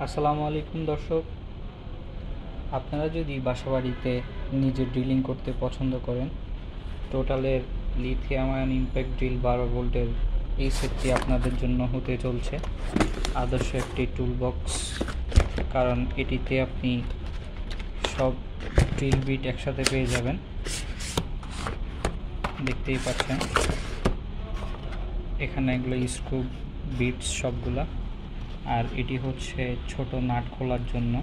আসসালামু আলাইকুম দর্শক, আপনারা যদি বাসাবাড়িতে নিজে ড্রিলিং করতে পছন্দ করেন, টোটালের লিথিয়াম আয়ন ইম্প্যাক্ট ড্রিল 12 ভোল্টের এই সেটটি আপনাদের জন্য হতে চলছে আদর্শ একটি টুলবক্স। কারণ এটিতে আপনি সব ড্রিল বিট একসাথে পেয়ে যাবেন, দেখতেই পাচ্ছেন এখানে এগুলো স্ক্রু বিটস সবগুলা। আর এটি হচ্ছে ছোট নাট খোলার জন্য,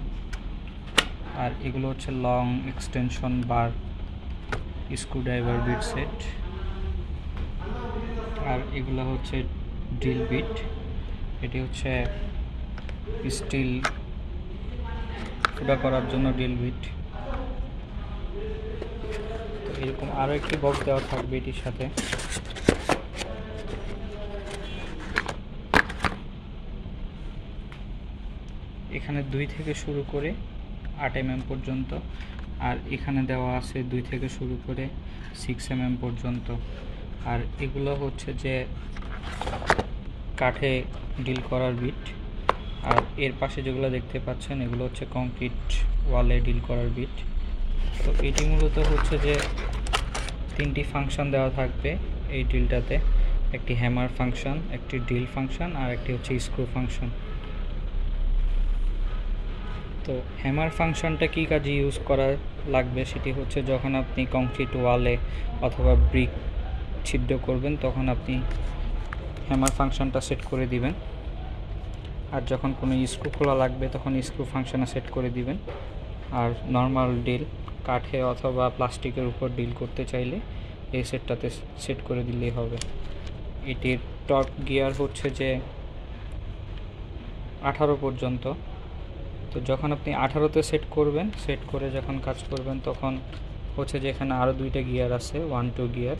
আর এগুলো হচ্ছে লং এক্সটেনশন বার স্ক্রুড্রাইভার বিট সেট। আর এগুলো হচ্ছে ড্রিল বিট, এটি হচ্ছে স্টিল ফুটা করার জন্য ড্রিল বিট। তো এরকম আরও একটি বক্স দেওয়া থাকবে এটির সাথে। এখানে 2 থেকে শুরু করে 8 mm পর্যন্ত, আর এখানে দেওয়া আছে 2 থেকে শুরু করে 6 mm পর্যন্ত। আর এগুলো হচ্ছে যে কাঠে ডিল করার বিট। আর এর পাশে যেগুলো দেখতে পাচ্ছেন এগুলো হচ্ছে কংক্রিট ওয়ালে ডিল করার বিট। তো এটি মূলত হচ্ছে যে 3টি ফাংশন দেওয়া থাকবে এই ড্রিলটাতে, একটি হ্যামার ফাংশন, একটি ড্রিল ফাংশন, আর একটি হচ্ছে স্ক্রু ফাংশন। তো হ্যামার ফাংশনটা কী কাজে ইউজ করা লাগবে সেটি হচ্ছে যখন আপনি কংক্রিট ওয়ালে অথবা ব্রিক ছিদ্র করবেন তখন আপনি হ্যামার ফাংশনটা সেট করে দিবেন। আর যখন কোনো স্ক্রু খোলা লাগবে তখন স্ক্রু ফাংশনে সেট করে দিবেন। আর নর্মাল ডিল কাঠে অথবা প্লাস্টিকের উপর ডিল করতে চাইলে এই সেটটাতে সেট করে দিলেই হবে। এটির টর্ক গিয়ার হচ্ছে যে 18 পর্যন্ত। তো যখন আপনি 18তে সেট করবেন, সেট করে যখন কাজ করবেন তখন হচ্ছে যে এখানে আরও 2টা গিয়ার আছে, 1-2 গিয়ার।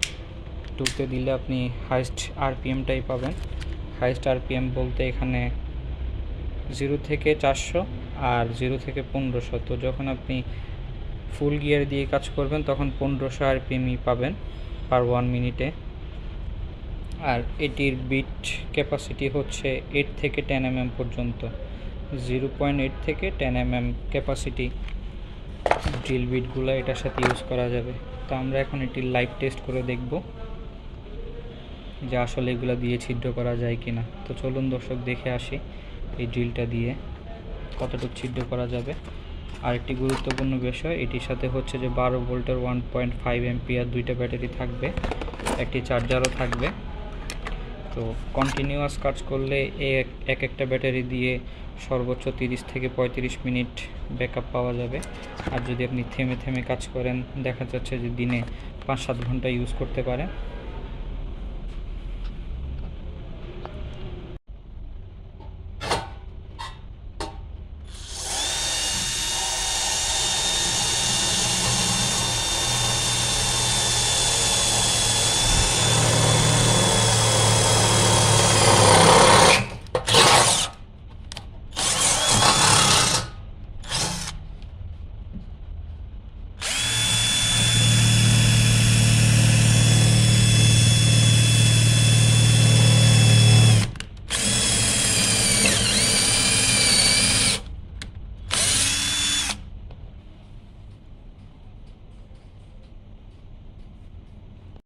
2তে দিলে আপনি হাইস্ট আরপিএমটাই পাবেন। হাইস্ট আরপিএম বলতে এখানে 0 থেকে 400 আর 0 থেকে 1500। তো যখন আপনি ফুল গিয়ার দিয়ে কাজ করবেন তখন 1500 আরপিএমই পাবেন পার 1 মিনিটে। আর এটির বিট ক্যাপাসিটি হচ্ছে 8 থেকে 10 mm পর্যন্ত। 0.8 থেকে 10 mm ক্যাপাসিটি ড্রিল বিটগুলো এটার সাথে ইউজ করা যাবে। তো আমরা এখন এটির লাইভ টেস্ট করে দেখব যে আসলে এগুলো দিয়ে ছিদ্র করা যায় কিনা। তো চলুন দর্শক দেখে আসি এই ড্রিলটা দিয়ে কতটুকু ছিদ্র করা যাবে। আর একটি গুরুত্বপূর্ণ বিষয়, এটির সাথে হচ্ছে যে 12 ভোল্টের 1.5 অ্যাম্পিয়ার 2টা ব্যাটারি থাকবে, একটি চার্জারও থাকবে। তো কন্টিনিউয়াস কাজ করলে এক একটা ব্যাটারি দিয়ে সর্বোচ্চ 30 থেকে 35 মিনিট ব্যাকআপ পাওয়া যাবে। আর যদি আপনি থেমে থেমে কাজ করেন দেখা যাচ্ছে যে দিনে 5-7 ঘন্টা ইউজ করতে পারেন।